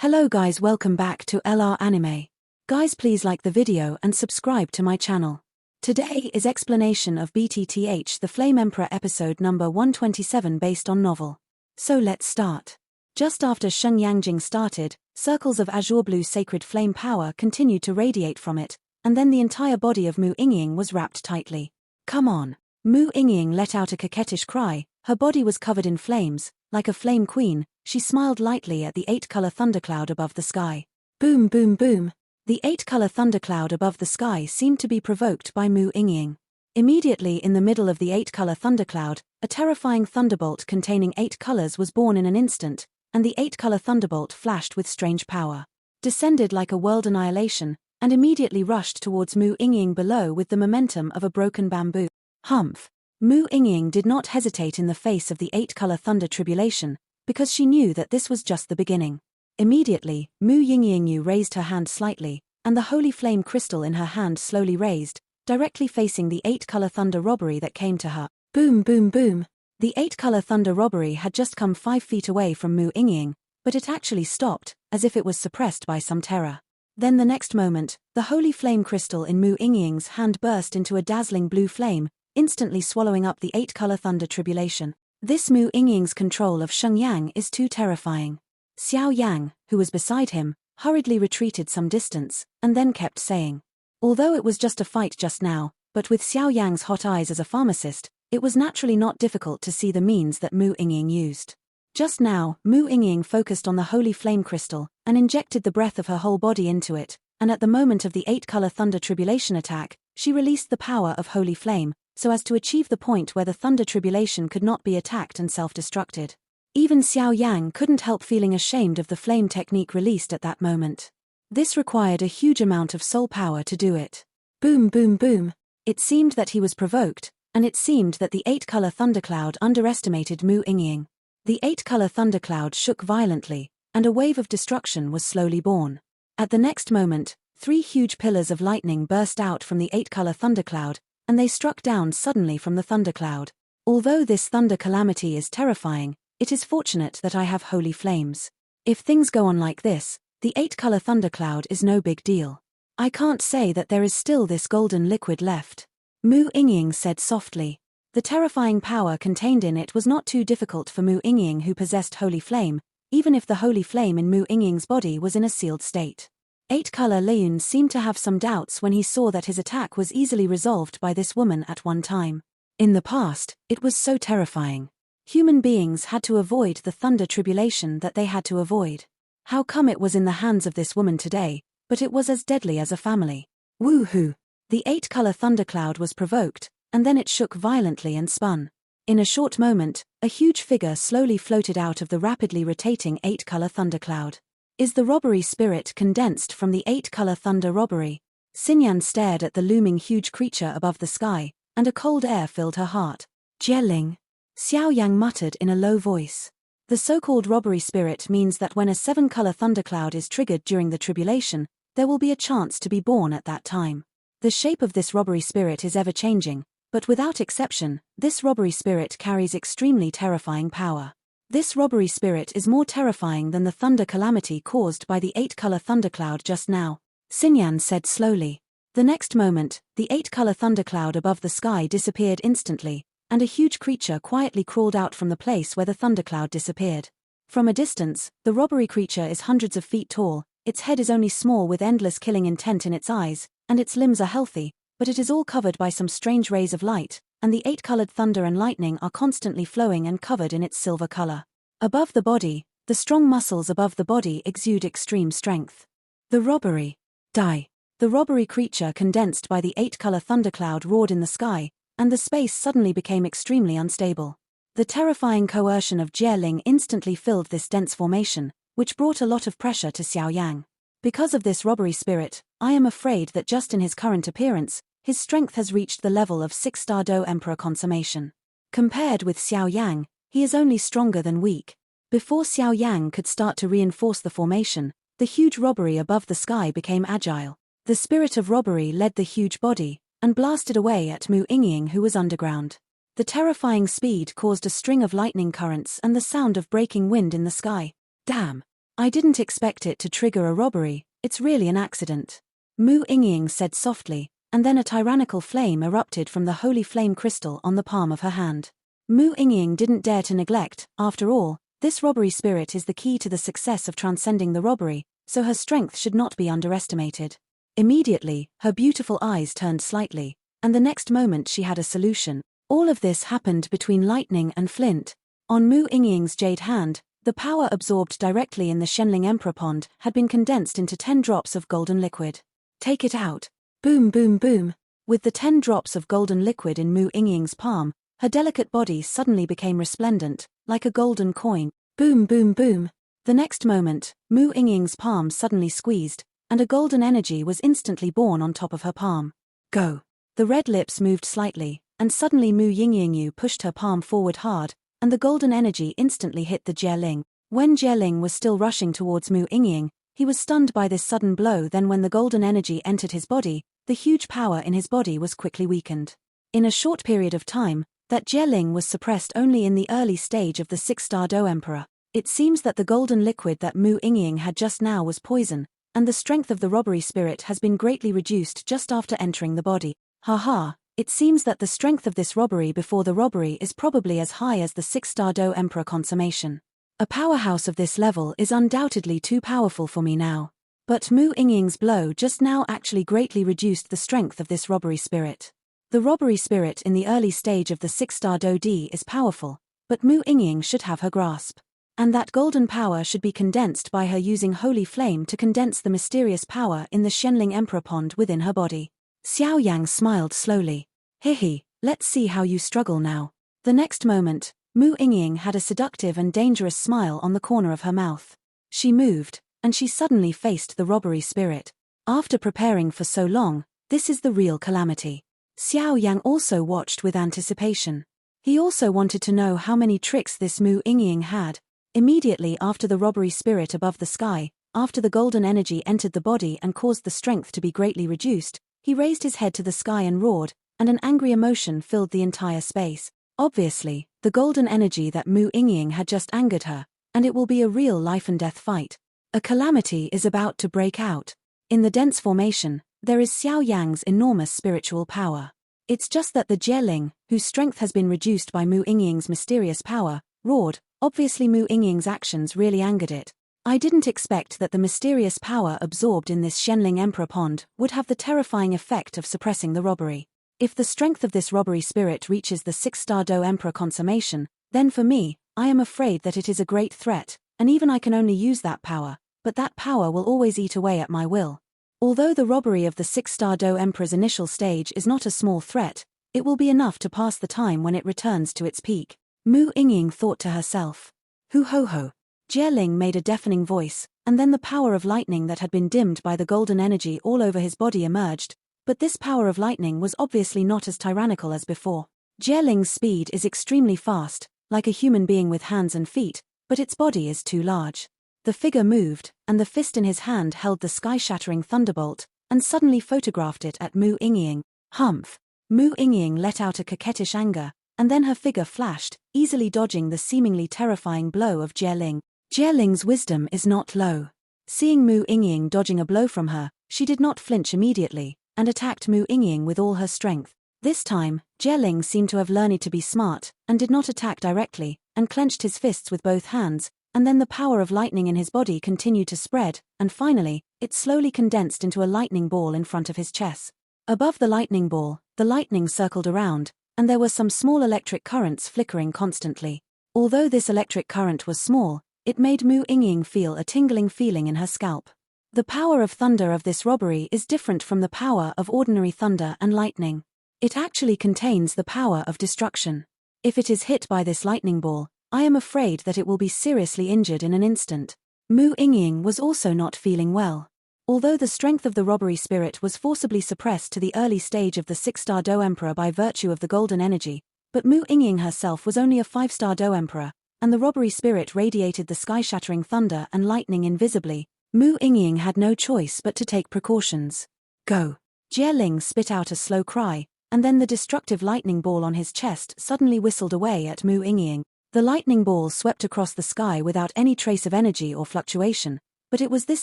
Hello guys, welcome back to LR Anime. Guys, please like the video and subscribe to my channel. Today is explanation of BTTH The Flame Emperor episode number 127 based on novel. So let's start. Just after Sheng Yangjing started, circles of azure blue sacred flame power continued to radiate from it, and then the entire body of Mu Yingying was wrapped tightly. Come on. Mu Yingying let out a coquettish cry. Her body was covered in flames. Like a flame queen, she smiled lightly at the 8-color thundercloud above the sky. Boom boom boom. The 8-color thundercloud above the sky seemed to be provoked by Mu Yingying. Immediately in the middle of the 8-color thundercloud, a terrifying thunderbolt containing 8 colors was born in an instant, and the 8-color thunderbolt flashed with strange power, descended like a world annihilation, and immediately rushed towards Mu Yingying below with the momentum of a broken bamboo. Humph. Mu Yingying did not hesitate in the face of the 8-color thunder tribulation, because she knew that this was just the beginning. Immediately, Mu Yingying raised her hand slightly, and the holy flame crystal in her hand slowly raised, directly facing the 8-color thunder robbery that came to her. Boom boom boom. The 8-color thunder robbery had just come 5 feet away from Mu Yingying, but it actually stopped, as if it was suppressed by some terror. Then the next moment, the holy flame crystal in Mu Yingying's hand burst into a dazzling blue flame, instantly swallowing up the 8-color thunder tribulation. This Mu Yingying's control of Sheng Yang is too terrifying. Xiao Yan, who was beside him, hurriedly retreated some distance, and then kept saying. Although it was just a fight just now, but with Xiao Yang's hot eyes as a pharmacist, it was naturally not difficult to see the means that Mu Yingying used. Just now, Mu Yingying focused on the holy flame crystal, and injected the breath of her whole body into it, and at the moment of the 8-color thunder tribulation attack, she released the power of holy flame, so as to achieve the point where the thunder tribulation could not be attacked and self-destructed. Even Xiao Yang couldn't help feeling ashamed of the flame technique released at that moment. This required a huge amount of soul power to do it. Boom boom boom. It seemed that he was provoked, and it seemed that the 8-color thundercloud underestimated Mu Yingying. The 8-color thundercloud shook violently, and a wave of destruction was slowly born. At the next moment, 3 huge pillars of lightning burst out from the 8-color thundercloud, and they struck down suddenly from the thundercloud. Although this thunder calamity is terrifying, it is fortunate that I have holy flames. If things go on like this, the 8-color thundercloud is no big deal. I can't say that there is still this golden liquid left. Mu Yingying said softly. The terrifying power contained in it was not too difficult for Mu Yingying, who possessed holy flame, even if the holy flame in Mu Yingying's body was in a sealed state. 8-color Leun seemed to have some doubts when he saw that his attack was easily resolved by this woman at one time. In the past, it was so terrifying. Human beings had to avoid the thunder tribulation that they had to avoid. How come it was in the hands of this woman today, but it was as deadly as a family? Woohoo! The 8-color thundercloud was provoked, and then it shook violently and spun. In a short moment, a huge figure slowly floated out of the rapidly rotating 8-color thundercloud. Is the robbery spirit condensed from the 8-color thunder robbery? Xinyan stared at the looming huge creature above the sky, and a cold air filled her heart. Jieling. Xiao Yang muttered in a low voice. The so-called robbery spirit means that when a 7-color thundercloud is triggered during the tribulation, there will be a chance to be born at that time. The shape of this robbery spirit is ever-changing, but without exception, this robbery spirit carries extremely terrifying power. This robbery spirit is more terrifying than the thunder calamity caused by the 8-color thundercloud just now, Xinyan said slowly. The next moment, the 8-color thundercloud above the sky disappeared instantly, and a huge creature quietly crawled out from the place where the thundercloud disappeared. From a distance, the robbery creature is hundreds of feet tall, its head is only small with endless killing intent in its eyes, and its limbs are healthy, but it is all covered by some strange rays of light, and the 8-colored thunder and lightning are constantly flowing and covered in its silver color. Above the body, the strong muscles above the body exude extreme strength. The robbery. Die. The robbery creature condensed by the 8-color thundercloud roared in the sky, and the space suddenly became extremely unstable. The terrifying coercion of Jieling instantly filled this dense formation, which brought a lot of pressure to Xiao Yang. Because of this robbery spirit, I am afraid that just in his current appearance, his strength has reached the level of 6-star Do Emperor consummation. Compared with Xiao Yang, he is only stronger than weak. Before Xiao Yang could start to reinforce the formation, the huge robbery above the sky became agile. The spirit of robbery led the huge body, and blasted away at Mu Yingying, who was underground. The terrifying speed caused a string of lightning currents and the sound of breaking wind in the sky. Damn! I didn't expect it to trigger a robbery, it's really an accident. Mu Yingying said softly, and then a tyrannical flame erupted from the holy flame crystal on the palm of her hand. Mu Yingying didn't dare to neglect, after all, this robbery spirit is the key to the success of transcending the robbery, so her strength should not be underestimated. Immediately, her beautiful eyes turned slightly, and the next moment she had a solution. All of this happened between lightning and flint. On Mu Yingying's jade hand, the power absorbed directly in the Shenling Emperor pond had been condensed into 10 drops of golden liquid. Take it out. Boom boom boom. With the 10 drops of golden liquid in Mu Yingying's palm, her delicate body suddenly became resplendent, like a golden coin. Boom boom boom. The next moment, Mu Yingying's palm suddenly squeezed, and a golden energy was instantly born on top of her palm. Go. The red lips moved slightly, and suddenly Mu Yingying pushed her palm forward hard, and the golden energy instantly hit the Jieling. When Jieling was still rushing towards Mu Yingying, he was stunned by this sudden blow. Then when the golden energy entered his body, the huge power in his body was quickly weakened. In a short period of time, that Jieling was suppressed only in the early stage of the 6-star Do Emperor. It seems that the golden liquid that Mu Yingying had just now was poison, and the strength of the robbery spirit has been greatly reduced just after entering the body. Haha, it seems that the strength of this robbery before the robbery is probably as high as the 6-star Do Emperor consummation. A powerhouse of this level is undoubtedly too powerful for me now. But Mu Yingying's blow just now actually greatly reduced the strength of this robbery spirit. The robbery spirit in the early stage of the 6-star Do D is powerful, but Mu Yingying should have her grasp. And that golden power should be condensed by her using holy flame to condense the mysterious power in the Shenling Emperor pond within her body. Xiao Yan smiled slowly. Hihi, let's see how you struggle now. The next moment, Mu Yingying had a seductive and dangerous smile on the corner of her mouth. She moved, and she suddenly faced the robbery spirit. After preparing for so long, this is the real calamity. Xiao Yang also watched with anticipation. He also wanted to know how many tricks this Mu Yingying had. Immediately after the robbery spirit above the sky, after the golden energy entered the body and caused the strength to be greatly reduced, he raised his head to the sky and roared, and an angry emotion filled the entire space. Obviously, the golden energy that Mu Yingying had just angered her, and it will be a real life-and-death fight. A calamity is about to break out. In the dense formation, there is Xiao Yang's enormous spiritual power. It's just that the Jieling, whose strength has been reduced by Mu Yingying's mysterious power, roared. Obviously Mu Yingying's actions really angered it. I didn't expect that the mysterious power absorbed in this Shenling Emperor pond would have the terrifying effect of suppressing the robbery. If the strength of this robbery spirit reaches the 6-star Do Emperor consummation, then for me, I am afraid that it is a great threat, and even I can only use that power, but that power will always eat away at my will. Although the robbery of the 6-star Do Emperor's initial stage is not a small threat, it will be enough to pass the time when it returns to its peak. Mu Yingying thought to herself. Hu ho ho. Jieling made a deafening voice, and then the power of lightning that had been dimmed by the golden energy all over his body emerged, but this power of lightning was obviously not as tyrannical as before. Jieling's speed is extremely fast, like a human being with hands and feet, but its body is too large. The figure moved, and the fist in his hand held the sky-shattering thunderbolt, and suddenly photographed it at Mu Yingying. Humph! Mu Yingying let out a coquettish anger, and then her figure flashed, easily dodging the seemingly terrifying blow of Jieling. Jieling's wisdom is not low. Seeing Mu Yingying dodging a blow from her, she did not flinch immediately, and attacked Mu Yingying with all her strength. This time, Jieling seemed to have learned to be smart, and did not attack directly, and clenched his fists with both hands, and then the power of lightning in his body continued to spread, and finally, it slowly condensed into a lightning ball in front of his chest. Above the lightning ball, the lightning circled around, and there were some small electric currents flickering constantly. Although this electric current was small, it made Mu Yingying feel a tingling feeling in her scalp. The power of thunder of this robbery is different from the power of ordinary thunder and lightning. It actually contains the power of destruction. If it is hit by this lightning ball, I am afraid that it will be seriously injured in an instant. Mu Yingying was also not feeling well. Although the strength of the robbery spirit was forcibly suppressed to the early stage of the 6-star Do Emperor by virtue of the golden energy, but Mu Yingying herself was only a 5-star Do Emperor, and the robbery spirit radiated the sky-shattering thunder and lightning invisibly. Mu Yingying had no choice but to take precautions. Go! Jieling spit out a slow cry, and then the destructive lightning ball on his chest suddenly whistled away at Mu Yingying. The lightning ball swept across the sky without any trace of energy or fluctuation, but it was this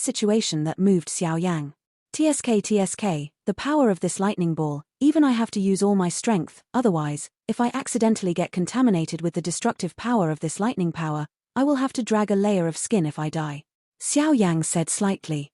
situation that moved Xiao Yang. TSK, the power of this lightning ball, even I have to use all my strength, otherwise, if I accidentally get contaminated with the destructive power of this lightning power, I will have to drag a layer of skin if I die. Xiao Yang said slightly.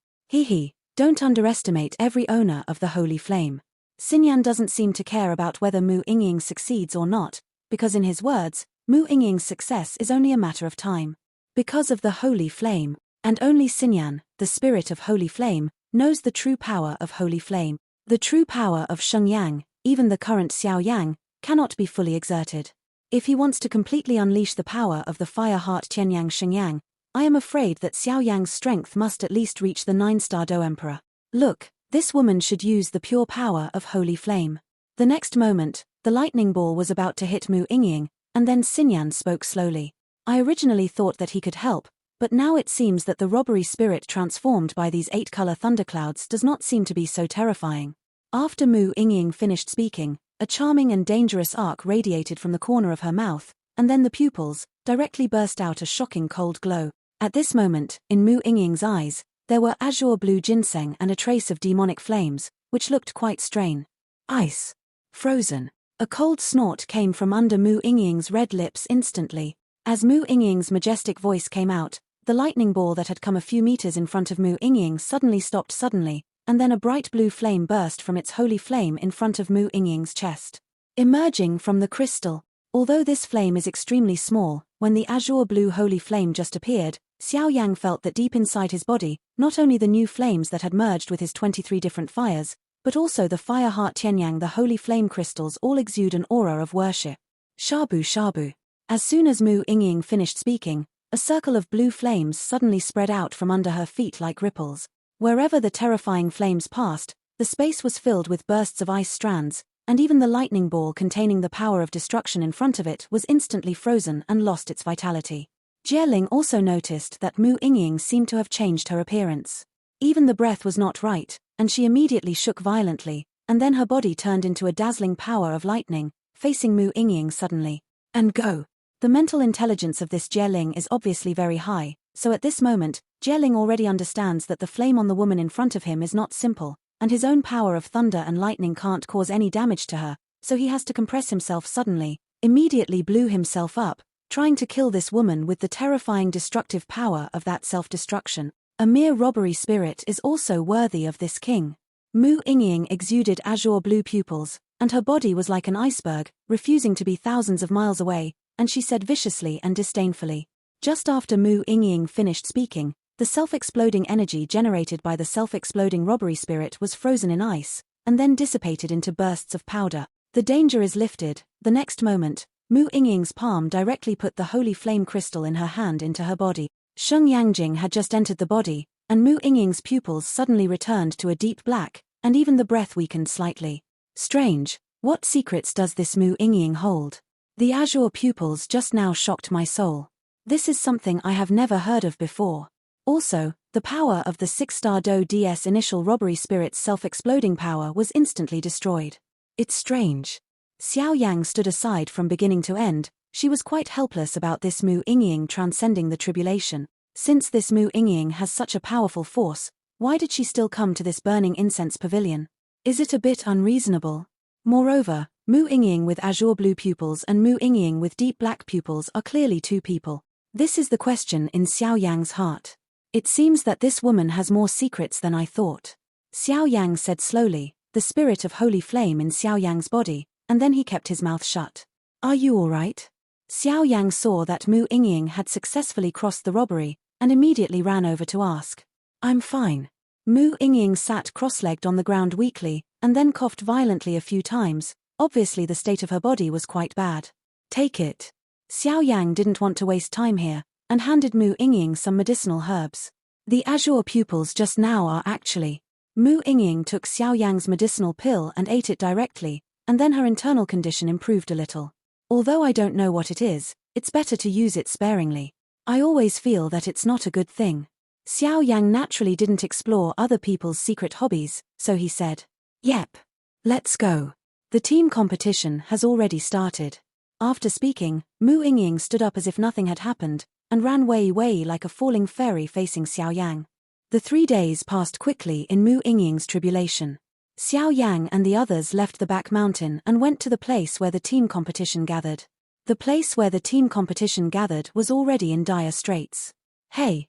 Don't underestimate every owner of the holy flame. Xinyan doesn't seem to care about whether Mu Yingying succeeds or not, because in his words, Mu Yingying's success is only a matter of time. Because of the holy flame, and only Xinyan, the spirit of holy flame, knows the true power of holy flame. The true power of Sheng Yang, even the current Xiao Yang, cannot be fully exerted. If he wants to completely unleash the power of the fire heart Tianyang Shenyang, I am afraid that Xiao Yang's strength must at least reach the 9-star Do Emperor. Look, this woman should use the pure power of holy flame. The next moment, the lightning ball was about to hit Mu Yingying, and then Xinyan spoke slowly. I originally thought that he could help, but now it seems that the robbery spirit transformed by these 8-color thunderclouds does not seem to be so terrifying. After Mu Yingying finished speaking, a charming and dangerous arc radiated from the corner of her mouth, and then the pupils directly burst out a shocking cold glow. At this moment, in Mu Yingying's eyes, there were azure blue ginseng and a trace of demonic flames, which looked quite strange. Ice. Frozen. A cold snort came from under Mu Yingying's red lips instantly. As Mu Yingying's majestic voice came out, the lightning ball that had come a few meters in front of Mu Yingying suddenly stopped suddenly, and then a bright blue flame burst from its holy flame in front of Mu Yingying's chest. Emerging from the crystal. Although this flame is extremely small, when the azure blue holy flame just appeared, Xiao Yang felt that deep inside his body, not only the new flames that had merged with his 23 different fires, but also the fire heart Tianyang, the holy flame crystals, all exude an aura of worship. Shabu Shabu. As soon as Mu Yingying finished speaking, a circle of blue flames suddenly spread out from under her feet like ripples. Wherever the terrifying flames passed, the space was filled with bursts of ice strands, and even the lightning ball containing the power of destruction in front of it was instantly frozen and lost its vitality. Jieling also noticed that Mu Yingying seemed to have changed her appearance. Even the breath was not right, and she immediately shook violently, and then her body turned into a dazzling power of lightning, facing Mu Yingying suddenly. And go! The mental intelligence of this Jieling is obviously very high, so at this moment, Jieling already understands that the flame on the woman in front of him is not simple, and his own power of thunder and lightning can't cause any damage to her, so he has to compress himself suddenly, immediately blew himself up, trying to kill this woman with the terrifying destructive power of that self-destruction. A mere robbery spirit is also worthy of this king. Mu Yingying exuded azure blue pupils, and her body was like an iceberg, refusing to be thousands of miles away, and she said viciously and disdainfully. Just after Mu Yingying finished speaking, the self-exploding energy generated by the self-exploding robbery spirit was frozen in ice, and then dissipated into bursts of powder. The danger is lifted. The next moment, Mu Yingying's palm directly put the holy flame crystal in her hand into her body. Sheng Yangjing had just entered the body, and Mu Yingying's pupils suddenly returned to a deep black, and even the breath weakened slightly. Strange, what secrets does this Mu Yingying hold? The azure pupils just now shocked my soul. This is something I have never heard of before. Also, the power of the 6-star Do DS initial robbery spirit's self-exploding power was instantly destroyed. It's strange. Xiao Yang stood aside from beginning to end. She was quite helpless about this Mu Yingying transcending the tribulation. Since this Mu Yingying has such a powerful force, why did she still come to this burning incense pavilion? Is it a bit unreasonable? Moreover, Mu Yingying with azure blue pupils and Mu Yingying with deep black pupils are clearly two people. This is the question in Xiao Yang's heart. It seems that this woman has more secrets than I thought. Xiao Yang said slowly, the spirit of holy flame in Xiao Yang's body, and then he kept his mouth shut. Are you all right? Xiao Yang saw that Mu Yingying had successfully crossed the robbery, and immediately ran over to ask. I'm fine. Mu Yingying sat cross-legged on the ground weakly, and then coughed violently a few times. Obviously the state of her body was quite bad. Take it. Xiao Yang didn't want to waste time here, and handed Mu Yingying some medicinal herbs. The azure pupils just now are actually. Mu Yingying took Xiao Yang's medicinal pill and ate it directly, and then her internal condition improved a little. Although I don't know what it is, it's better to use it sparingly. I always feel that it's not a good thing. Xiao Yang naturally didn't explore other people's secret hobbies, so he said, Yep. Let's go. The team competition has already started. After speaking, Mu Yingying stood up as if nothing had happened, and ran way like a falling fairy facing Xiao Yang. The 3 days passed quickly in Mu Yingying's tribulation. Xiao Yang and the others left the back mountain and went to the place where the team competition gathered. The place where the team competition gathered was already in dire straits. Hey,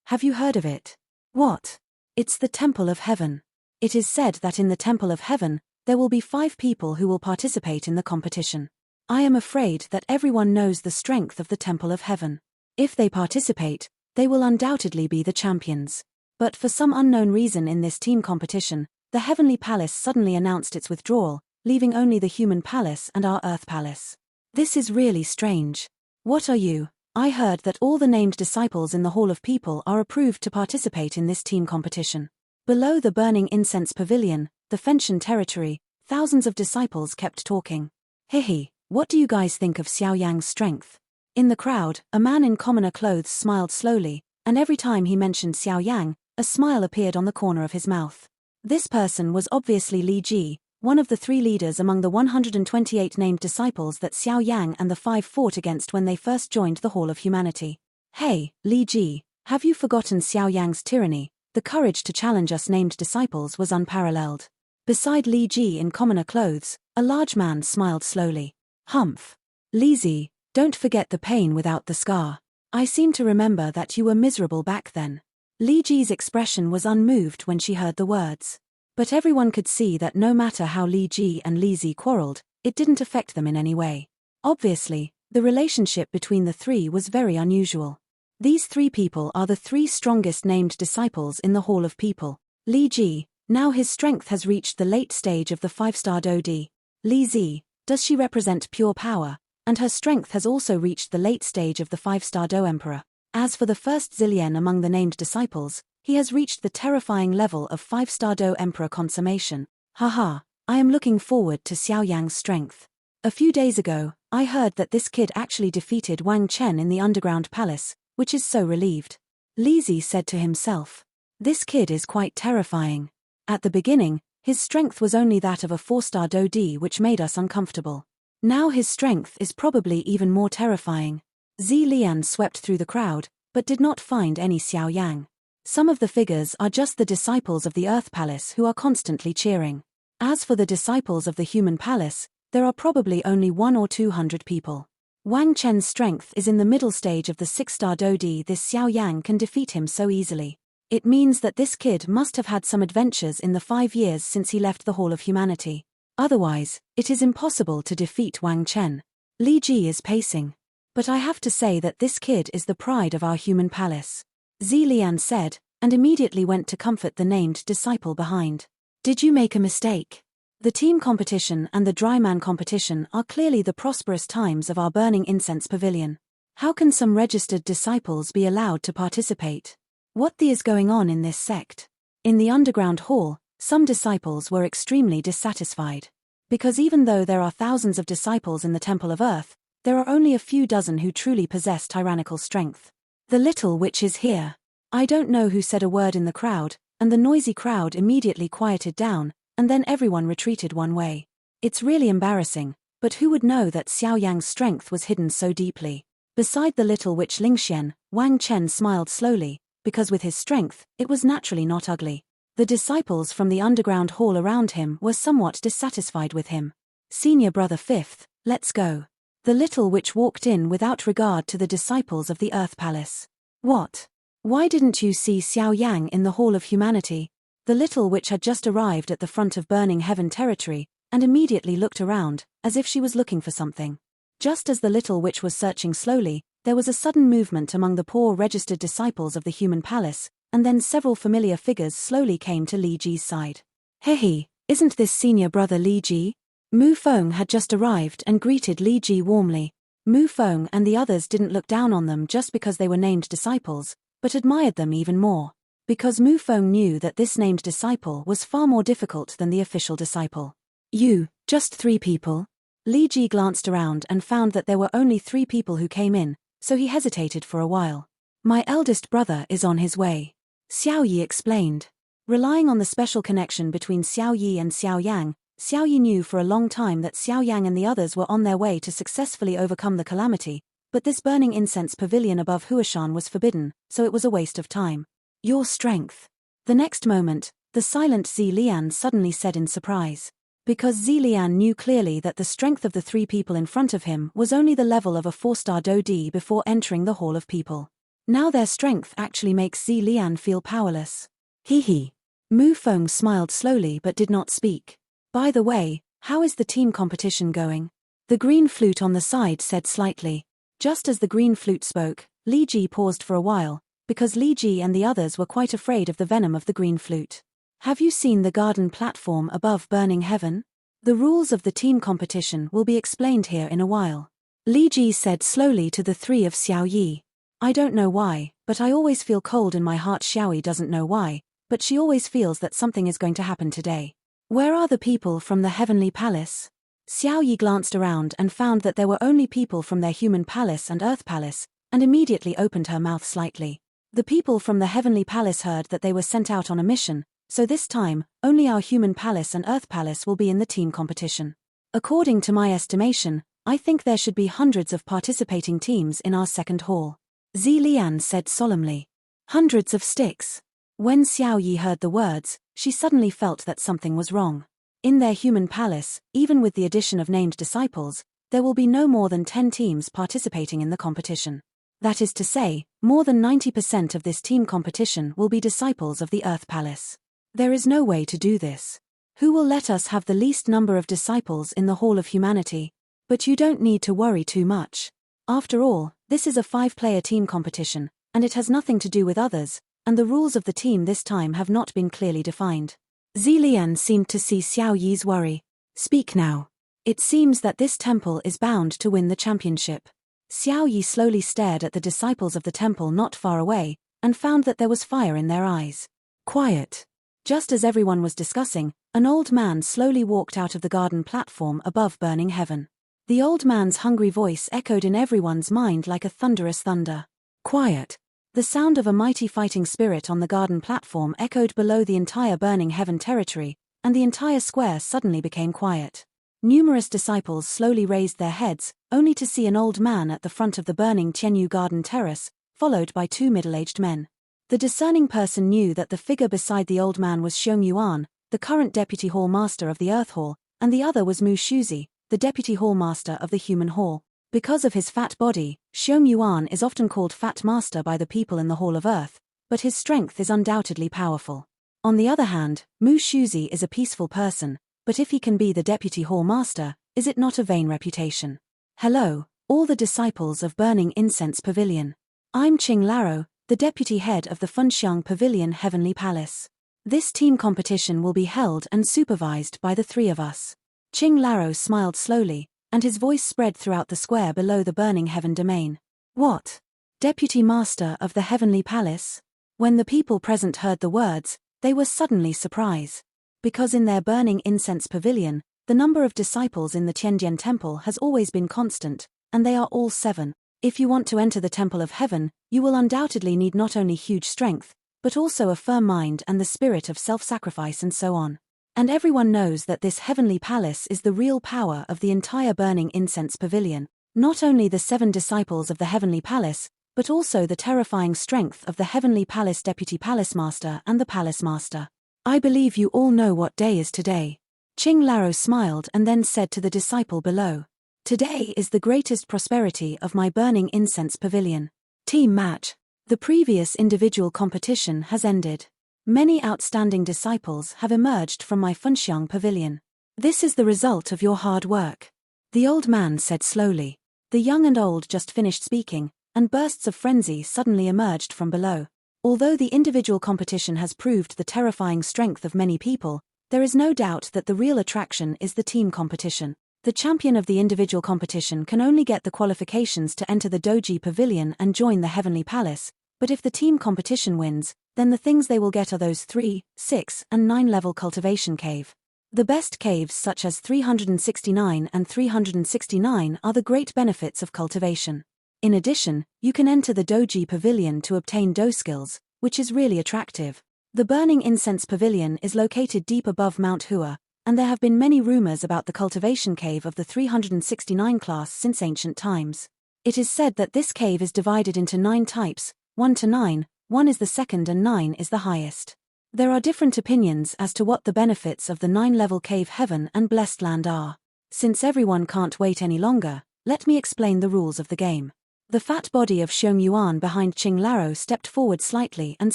have you heard of it? What? It's the Temple of Heaven. It is said that in the Temple of Heaven, there will be 5 people who will participate in the competition. I am afraid that everyone knows the strength of the Temple of Heaven. If they participate, they will undoubtedly be the champions. But for some unknown reason in this team competition, the Heavenly Palace suddenly announced its withdrawal, leaving only the Human Palace and our Earth Palace. This is really strange. What are you? I heard that all the named disciples in the Hall of People are approved to participate in this team competition. Below the burning incense pavilion, the Fenshan territory, thousands of disciples kept talking. Hehe, what do you guys think of Xiao Yang's strength? In the crowd, a man in commoner clothes smiled slowly, and every time he mentioned Xiao Yang, a smile appeared on the corner of his mouth. This person was obviously Li Ji, one of the 3 leaders among the 128 named disciples that Xiao Yang and the 5 fought against when they first joined the Hall of Humanity. Hey, Li Ji, have you forgotten Xiao Yang's tyranny? The courage to challenge us named disciples was unparalleled. Beside Li Ji in commoner clothes, a large man smiled slowly. Humph. Li Ji, don't forget the pain without the scar. I seem to remember that you were miserable back then. Li Ji's expression was unmoved when she heard the words. But everyone could see that no matter how Li Ji and Li Zi quarreled, it didn't affect them in any way. Obviously, the relationship between the 3 was very unusual. These 3 people are the 3 strongest named disciples in the Hall of People. Li Ji, now his strength has reached the late stage of the 5-star Dodi. Li Zi, does she represent pure power, and her strength has also reached the late stage of the 5-star Do Emperor. As for the first Zillion among the named disciples, he has reached the terrifying level of 5-star Do Emperor consummation. Haha, I am looking forward to Xiao Yang's strength. A few days ago, I heard that this kid actually defeated Wang Chen in the underground palace, which is so relieved. Li Zi said to himself. This kid is quite terrifying. At the beginning, his strength was only that of a 4-star Do D, which made us uncomfortable. Now his strength is probably even more terrifying. Zi Lian swept through the crowd, but did not find any Xiao Yang. Some of the figures are just the disciples of the Earth Palace who are constantly cheering. As for the disciples of the Human Palace, there are probably only 100 or 200 people. Wang Chen's strength is in the middle stage of the 6-star Dodi. This Xiao Yang can defeat him so easily. It means that this kid must have had some adventures in the 5 years since he left the Hall of Humanity. Otherwise, it is impossible to defeat Wang Chen. Li Ji is pacing. But I have to say that this kid is the pride of our Human Palace. Zi Lian said, and immediately went to comfort the named disciple behind. Did you make a mistake? The team competition and the dry man competition are clearly the prosperous times of our burning incense pavilion. How can some registered disciples be allowed to participate? What is going on in this sect? In the underground hall, some disciples were extremely dissatisfied. Because even though there are thousands of disciples in the Temple of Earth, there are only a few dozen who truly possess tyrannical strength. The little witch is here. I don't know who said a word in the crowd, and the noisy crowd immediately quieted down, and then everyone retreated one way. It's really embarrassing, but who would know that Xiao Yang's strength was hidden so deeply? Beside the little witch Lingxian, Wang Chen smiled slowly, because with his strength, it was naturally not ugly. The disciples from the underground hall around him were somewhat dissatisfied with him. Senior brother Fifth, let's go. The little witch walked in without regard to the disciples of the Earth Palace. What? Why didn't you see Xiao Yang in the Hall of Humanity? The little witch had just arrived at the front of Burning Heaven territory, and immediately looked around, as if she was looking for something. Just as the little witch was searching slowly, there was a sudden movement among the poor registered disciples of the Human Palace, and then several familiar figures slowly came to Li Ji's side. Hehe, isn't this senior brother Li Ji? Mu Feng had just arrived and greeted Li Ji warmly. Mu Feng and the others didn't look down on them just because they were named disciples, but admired them even more. Because Mu Feng knew that this named disciple was far more difficult than the official disciple. You, just 3 people? Li Ji glanced around and found that there were only 3 people who came in, so he hesitated for a while. My eldest brother is on his way. Xiao Yi explained. Relying on the special connection between Xiao Yi and Xiao Yang, Xiao Yi knew for a long time that Xiao Yang and the others were on their way to successfully overcome the calamity, but this burning incense pavilion above Huashan was forbidden, so it was a waste of time. Your strength. The next moment, the silent Zi Lian suddenly said in surprise. Because Zi Lian knew clearly that the strength of the three people in front of him was only the level of a 4-star Do Di before entering the Hall of People. Now their strength actually makes Zi Lian feel powerless. Hee hee. Mu Feng smiled slowly but did not speak. By the way, how is the team competition going? The green flute on the side said slightly. Just as the green flute spoke, Li Ji paused for a while, because Li Ji and the others were quite afraid of the venom of the green flute. Have you seen the garden platform above burning heaven? The rules of the team competition will be explained here in a while. Li Ji said slowly to the three of Xiao Yi. I don't know why, but I always feel cold in my heart. Xiao Yi doesn't know why, but she always feels that something is going to happen today. Where are the people from the heavenly palace? Xiao Yi glanced around and found that there were only people from their human palace and earth palace, and immediately opened her mouth slightly. The people from the heavenly palace heard that they were sent out on a mission, so this time, only our human palace and earth palace will be in the team competition. According to my estimation, I think there should be hundreds of participating teams in our second hall. Zi Lian said solemnly. Hundreds of sticks. When Xiao Yi heard the words, she suddenly felt that something was wrong. In their human palace, even with the addition of named disciples, there will be no more than 10 teams participating in the competition. That is to say, more than 90% of this team competition will be disciples of the Earth Palace. There is no way to do this. Who will let us have the least number of disciples in the Hall of Humanity? But you don't need to worry too much. After all, this is a 5-player team competition, and it has nothing to do with others, and the rules of the team this time have not been clearly defined. Zi Lian seemed to see Xiao Yi's worry. Speak now. It seems that this temple is bound to win the championship. Xiao Yi slowly stared at the disciples of the temple not far away, and found that there was fire in their eyes. Quiet. Just as everyone was discussing, an old man slowly walked out of the garden platform above burning heaven. The old man's hungry voice echoed in everyone's mind like a thunderous thunder. Quiet. The sound of a mighty fighting spirit on the garden platform echoed below the entire burning heaven territory, and the entire square suddenly became quiet. Numerous disciples slowly raised their heads, only to see an old man at the front of the burning Tianyu garden terrace, followed by 2 middle-aged men. The discerning person knew that the figure beside the old man was Xiong Yuan, the current deputy hall master of the Earth Hall, and the other was Mu Shuzi, the deputy hall master of the Human Hall. Because of his fat body, Xiong Yuan is often called Fat Master by the people in the Hall of Earth, but his strength is undoubtedly powerful. On the other hand, Mu Shuzi is a peaceful person, but if he can be the deputy hall master, is it not a vain reputation? Hello, all the disciples of Burning Incense Pavilion. I'm Qing Laro, the deputy head of the Funxiang Pavilion Heavenly Palace. This team competition will be held and supervised by the 3 of us. Qing Laro smiled slowly, and his voice spread throughout the square below the burning heaven domain. What? Deputy Master of the Heavenly Palace? When the people present heard the words, they were suddenly surprised. Because in their Burning Incense Pavilion, the number of disciples in the Tianjian Temple has always been constant, and they are all 7. If you want to enter the Temple of Heaven, you will undoubtedly need not only huge strength, but also a firm mind and the spirit of self-sacrifice and so on. And everyone knows that this heavenly palace is the real power of the entire Burning Incense Pavilion, not only the 7 disciples of the heavenly palace, but also the terrifying strength of the heavenly palace deputy palace master and the palace master. I believe you all know what day is today. Qing Laro smiled and then said to the disciple below. Today is the greatest prosperity of my Burning Incense Pavilion. Team match. The previous individual competition has ended. Many outstanding disciples have emerged from my Funxiang Pavilion. This is the result of your hard work. The old man said slowly. The young and old just finished speaking, and bursts of frenzy suddenly emerged from below. Although the individual competition has proved the terrifying strength of many people, there is no doubt that the real attraction is the team competition. The champion of the individual competition can only get the qualifications to enter the Doji Pavilion and join the Heavenly Palace, but if the team competition wins, then the things they will get are those 3, 6, and 9 level cultivation cave. The best caves such as 369 and 369 are the great benefits of cultivation. In addition, you can enter the Doji Pavilion to obtain Do skills, which is really attractive. The Burning Incense Pavilion is located deep above Mount Hua, and there have been many rumors about the cultivation cave of the 369 class since ancient times. It is said that this cave is divided into 9 types, 1 to 9, 1 is the second and 9 is the highest. There are different opinions as to what the benefits of the 9-level cave heaven and blessed land are. Since everyone can't wait any longer, let me explain the rules of the game. The fat body of Xiong Yuan behind Qing Laro stepped forward slightly and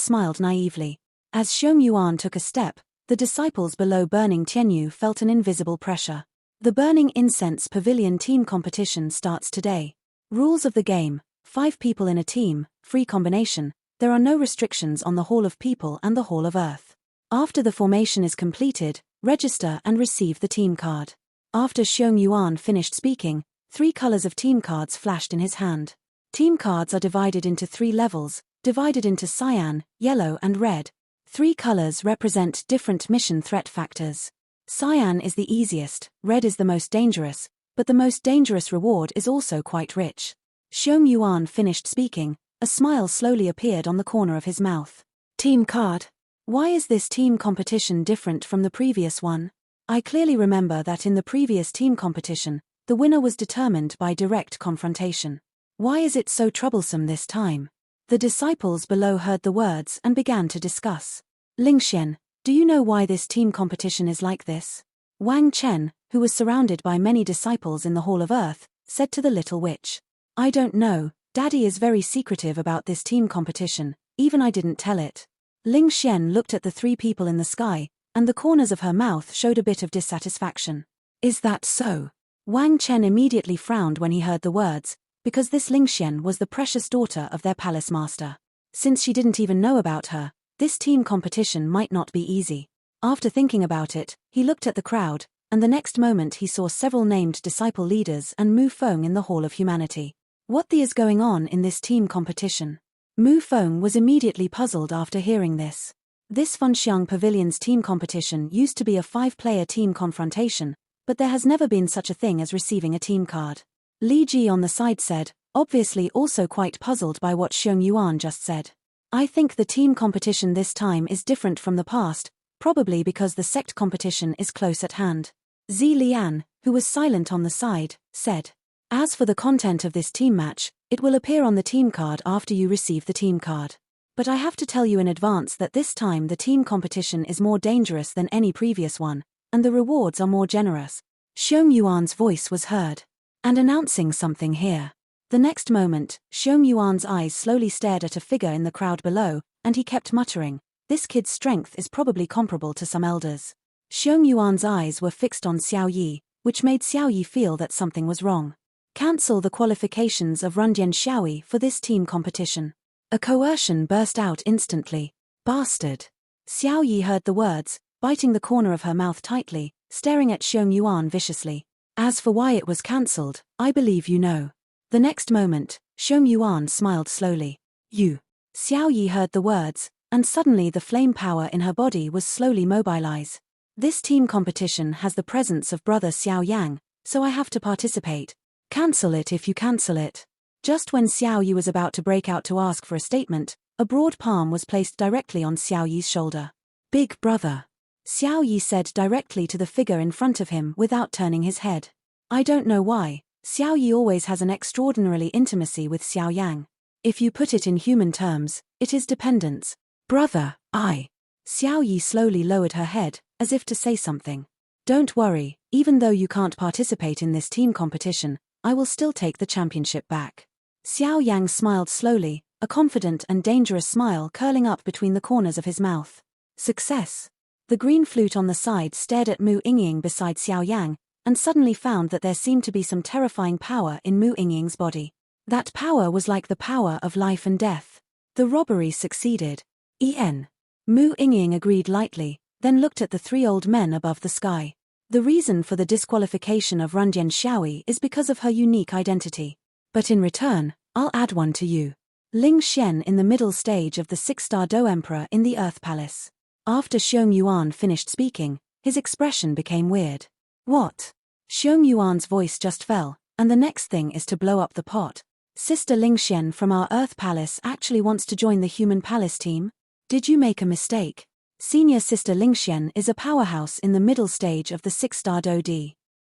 smiled naively. As Xiong Yuan took a step, the disciples below Burning Tianyu felt an invisible pressure. The Burning Incense Pavilion team competition starts today. Rules of the game: 5 people in a team, free combination. There are no restrictions on the Hall of People and the Hall of Earth. After the formation is completed, register and receive the team card. After Xiong Yuan finished speaking, 3 colors of team cards flashed in his hand. Team cards are divided into 3 levels, divided into cyan, yellow and red. 3 colors represent different mission threat factors. Cyan is the easiest, red is the most dangerous, but the most dangerous reward is also quite rich. Xiong Yuan finished speaking, a smile slowly appeared on the corner of his mouth. Team card. Why is this team competition different from the previous one? I clearly remember that in the previous team competition, the winner was determined by direct confrontation. Why is it so troublesome this time? The disciples below heard the words and began to discuss. Lingxian, do you know why this team competition is like this? Wang Chen, who was surrounded by many disciples in the Hall of Earth, said to the little witch. I don't know, Daddy is very secretive about this team competition, even I didn't tell it. Lingxian looked at the 3 people in the sky, and the corners of her mouth showed a bit of dissatisfaction. Is that so? Wang Chen immediately frowned when he heard the words, because this Lingxian was the precious daughter of their palace master. Since she didn't even know about her, this team competition might not be easy. After thinking about it, he looked at the crowd, and the next moment he saw several named disciple leaders and Mu Feng in the Hall of Humanity. What is going on in this team competition? Mu Feng was immediately puzzled after hearing this. This Funxiang Pavilion's team competition used to be a 5-player team confrontation, but there has never been such a thing as receiving a team card. Li Ji on the side said, obviously also quite puzzled by what Xiong Yuan just said. I think the team competition this time is different from the past, probably because the sect competition is close at hand. Zi Lian, who was silent on the side, said. As for the content of this team match, it will appear on the team card after you receive the team card. But I have to tell you in advance that this time the team competition is more dangerous than any previous one, and the rewards are more generous. Xiong Yuan's voice was heard. And announcing something here. The next moment, Xiong Yuan's eyes slowly stared at a figure in the crowd below, and he kept muttering, this kid's strength is probably comparable to some elders. Xiong Yuan's eyes were fixed on Xiao Yi, which made Xiao Yi feel that something was wrong. Cancel the qualifications of Rundian Xiaoyi for this team competition. A coercion burst out instantly. Bastard. Xiao Yi heard the words, biting the corner of her mouth tightly, staring at Xiong Yuan viciously. As for why it was cancelled, I believe you know. The next moment, Xiong Yuan smiled slowly. You. Xiao Yi heard the words, and suddenly the flame power in her body was slowly mobilized. This team competition has the presence of brother Xiao Yang, so I have to participate. Cancel it if you cancel it. Just when Xiao Yi was about to break out to ask for a statement, a broad palm was placed directly on Xiao Yi's shoulder. Big brother. Xiao Yi said directly to the figure in front of him without turning his head. I don't know why, Xiao Yi always has an extraordinary intimacy with Xiao Yang. If you put it in human terms, it is dependence. Brother, Xiao Yi slowly lowered her head, as if to say something. Don't worry, even though you can't participate in this team competition, I will still take the championship back. Xiao Yang smiled slowly, a confident and dangerous smile curling up between the corners of his mouth. Success. The green flute on the side stared at Mu Yingying beside Xiao Yang, and suddenly found that there seemed to be some terrifying power in Mu Yingying's body. That power was like the power of life and death. The robbery succeeded. Mu Yingying agreed lightly, then looked at the 3 old men above the sky. The reason for the disqualification of Rundian Xiaoyi is because of her unique identity. But in return, I'll add one to you. Ling Xian in the middle stage of the 6-star Do Emperor in the Earth Palace. After Xiong Yuan finished speaking, his expression became weird. What? Xiong Yuan's voice just fell, and the next thing is to blow up the pot. Sister Ling Xian from our Earth Palace actually wants to join the Human Palace team? Did you make a mistake? Senior sister Lingxian is a powerhouse in the middle stage of the 6-star Do.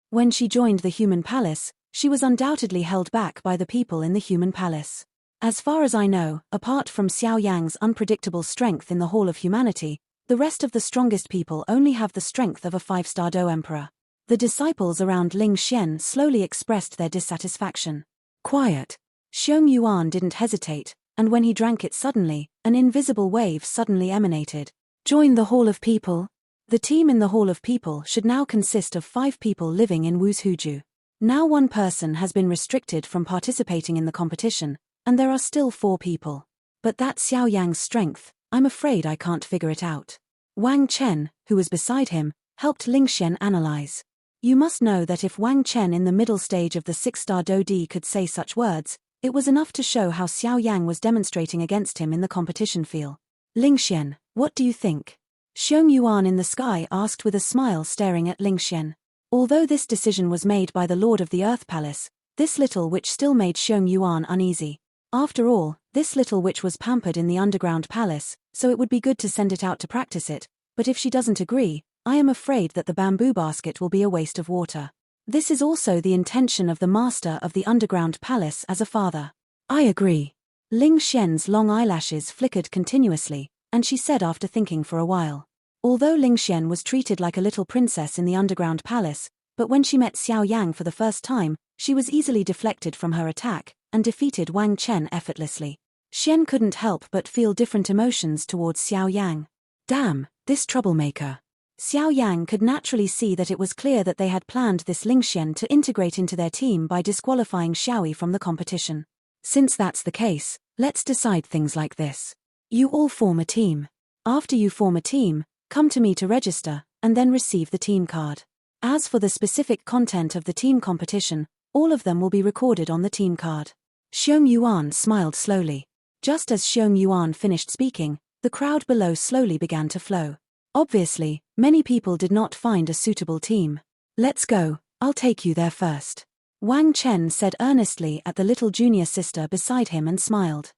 When she joined the human palace, she was undoubtedly held back by the people in the human palace. As far as I know, apart from Xiao Yang's unpredictable strength in the Hall of Humanity, the rest of the strongest people only have the strength of a 5-star Do Emperor. The disciples around Lingxian slowly expressed their dissatisfaction. Quiet. Xiong Yuan didn't hesitate, and when he drank it suddenly, an invisible wave suddenly emanated. Join the Hall of People. The team in the Hall of People should now consist of 5 people living in Wuzhuju. Now 1 person has been restricted from participating in the competition, and there are still 4 people. But that's Xiao Yang's strength. I'm afraid I can't figure it out. Wang Chen, who was beside him, helped Lingxian analyze. You must know that if Wang Chen in the middle stage of the 6-star Do could say such words, it was enough to show how Xiao Yang was demonstrating against him in the competition field. Lingxian, what do you think? Xiong Yuan in the sky asked with a smile, staring at Lingxian. Although this decision was made by the Lord of the Earth Palace, this little witch still made Xiong Yuan uneasy. After all, this little witch was pampered in the underground palace, so it would be good to send it out to practice it, but if she doesn't agree, I am afraid that the bamboo basket will be a waste of water. This is also the intention of the master of the underground palace as a father. I agree. Lingxian's long eyelashes flickered continuously, and she said after thinking for a while. Although Lingxian was treated like a little princess in the underground palace, but when she met Xiao Yang for the first time, she was easily deflected from her attack, and defeated Wang Chen effortlessly. Xian couldn't help but feel different emotions towards Xiao Yang. Damn, this troublemaker. Xiao Yang could naturally see that it was clear that they had planned this Lingxian to integrate into their team by disqualifying Xiaoyi from the competition. Since that's the case, let's decide things like this. You all form a team. After you form a team, come to me to register, and then receive the team card. As for the specific content of the team competition, all of them will be recorded on the team card. Xiong Yuan smiled slowly. Just as Xiong Yuan finished speaking, the crowd below slowly began to flow. Obviously, many people did not find a suitable team. Let's go, I'll take you there first. Wang Chen said earnestly at the little junior sister beside him and smiled.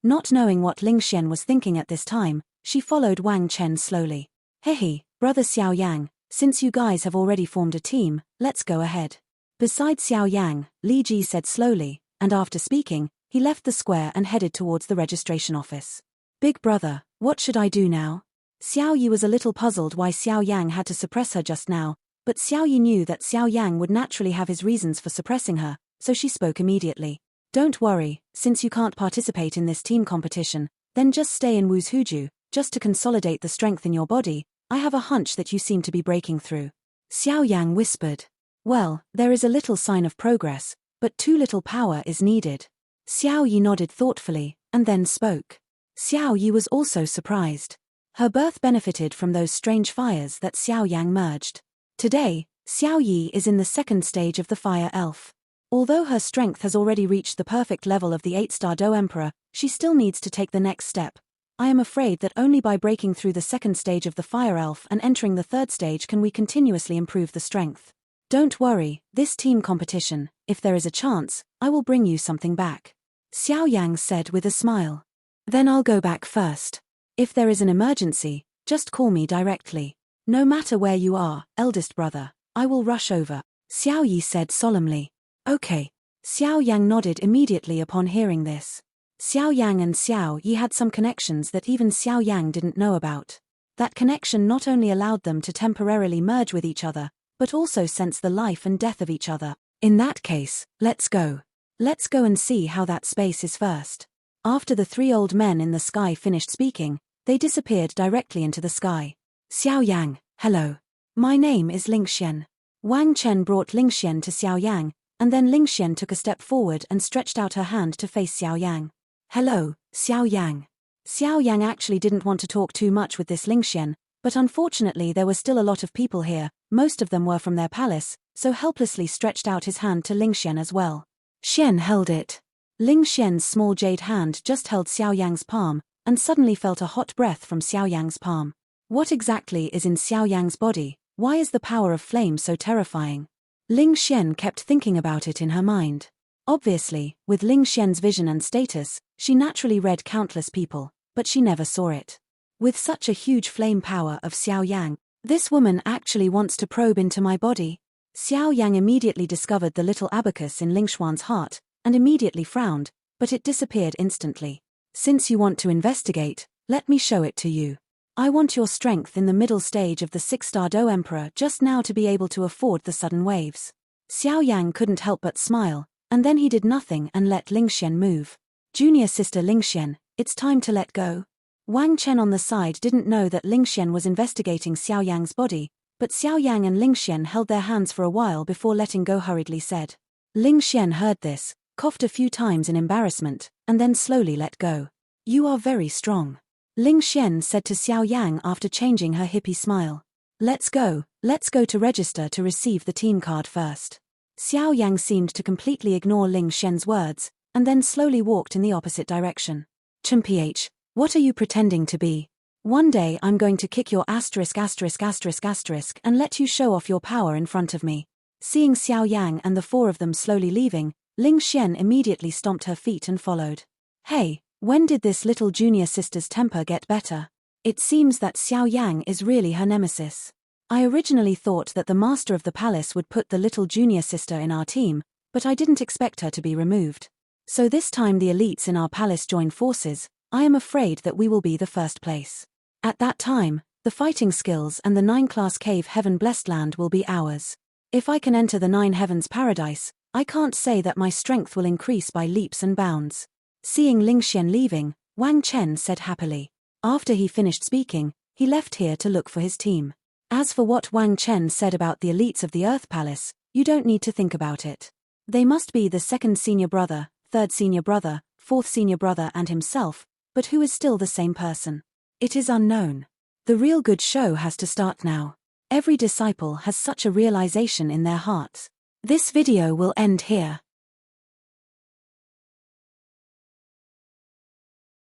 Not knowing what Lingxian was thinking at this time, she followed Wang Chen slowly. Hey, brother Xiao Yang, since you guys have already formed a team, let's go ahead. Beside Xiao Yang, Li Ji said slowly, and after speaking, he left the square and headed towards the registration office. Big brother, what should I do now? Xiao Yi was a little puzzled why Xiao Yang had to suppress her just now, but Xiao Yi knew that Xiao Yang would naturally have his reasons for suppressing her, so she spoke immediately. Don't worry, since you can't participate in this team competition, then just stay in Wuzhuju, just to consolidate the strength in your body. I have a hunch that you seem to be breaking through. Xiao Yang whispered. Well, there is a little sign of progress, but too little power is needed. Xiao Yi nodded thoughtfully, and then spoke. Xiao Yi was also surprised. Her birth benefited from those strange fires that Xiao Yang merged. Today, Xiao Yi is in the 2nd stage of the Fire Elf. Although her strength has already reached the perfect level of the 8-star Do Emperor, she still needs to take the next step. I am afraid that only by breaking through the 2nd stage of the Fire Elf and entering the 3rd stage can we continuously improve the strength. Don't worry, this team competition, if there is a chance, I will bring you something back. Xiao Yang said with a smile. Then I'll go back first. If there is an emergency, just call me directly. No matter where you are, eldest brother, I will rush over, Xiao Yi said solemnly. Okay. Xiao Yang nodded immediately upon hearing this. Xiao Yang and Xiao Yi had some connections that even Xiao Yang didn't know about. That connection not only allowed them to temporarily merge with each other, but also sense the life and death of each other. In that case, let's go. Let's go and see how that space is first. After the 3 old men in the sky finished speaking, they disappeared directly into the sky. Xiao Yang, hello. My name is Lingxian. Wang Chen brought Lingxian to Xiao Yang, and then Lingxian took a step forward and stretched out her hand to face Xiao Yang. Hello, Xiao Yang. Xiao Yang actually didn't want to talk too much with this Lingxian, but unfortunately there were still a lot of people here, most of them were from their palace, so helplessly stretched out his hand to Lingxian as well. Xian held it. Lingxian's small jade hand just held Xiao Yang's palm, and suddenly felt a hot breath from Xiao Yang's palm. What exactly is in Xiao Yang's body? Why is the power of flame so terrifying? Lingxian kept thinking about it in her mind. Obviously, with Lingxian's vision and status, she naturally read countless people, but she never saw it. With such a huge flame power of Xiao Yang, this woman actually wants to probe into my body. Xiao Yang immediately discovered the little abacus in Lingshuan's heart, and immediately frowned, but it disappeared instantly. Since you want to investigate, let me show it to you. I want your strength in the middle stage of the 6-star Do Emperor just now to be able to afford the sudden waves. Xiao Yang couldn't help but smile, and then he did nothing and let Lingxian move. Junior sister Lingxian, it's time to let go. Wang Chen on the side didn't know that Lingxian was investigating Xiao Yang's body, but Xiao Yang and Lingxian held their hands for a while before letting go. Hurriedly said. Lingxian heard this, coughed a few times in embarrassment, and then slowly let go. You are very strong. Lingxian said to Xiao Yang after changing her hippie smile. Let's go to register to receive the team card first. Xiao Yang seemed to completely ignore Lingxian's words, and then slowly walked in the opposite direction. BTTH, what are you pretending to be? One day I'm going to kick your asterisk and let you show off your power in front of me. Seeing Xiao Yang and the four of them slowly leaving, Lingxian immediately stomped her feet and followed. Hey, when did this little junior sister's temper get better? It seems that Xiao Yang is really her nemesis. I originally thought that the master of the palace would put the little junior sister in our team, but I didn't expect her to be removed. So this time the elites in our palace join forces. I am afraid that we will be the first place. At that time, the fighting skills and the 9-class cave heaven blessed land will be ours. If I can enter the 9 heavens paradise, I can't say that my strength will increase by leaps and bounds. Seeing Lingxian leaving, Wang Chen said happily. After he finished speaking, he left here to look for his team. As for what Wang Chen said about the elites of the Earth Palace, you don't need to think about it. They must be the 2nd senior brother, 3rd senior brother, 4th senior brother and himself, but who is still the same person? It is unknown. The real good show has to start now. Every disciple has such a realization in their hearts. This video will end here.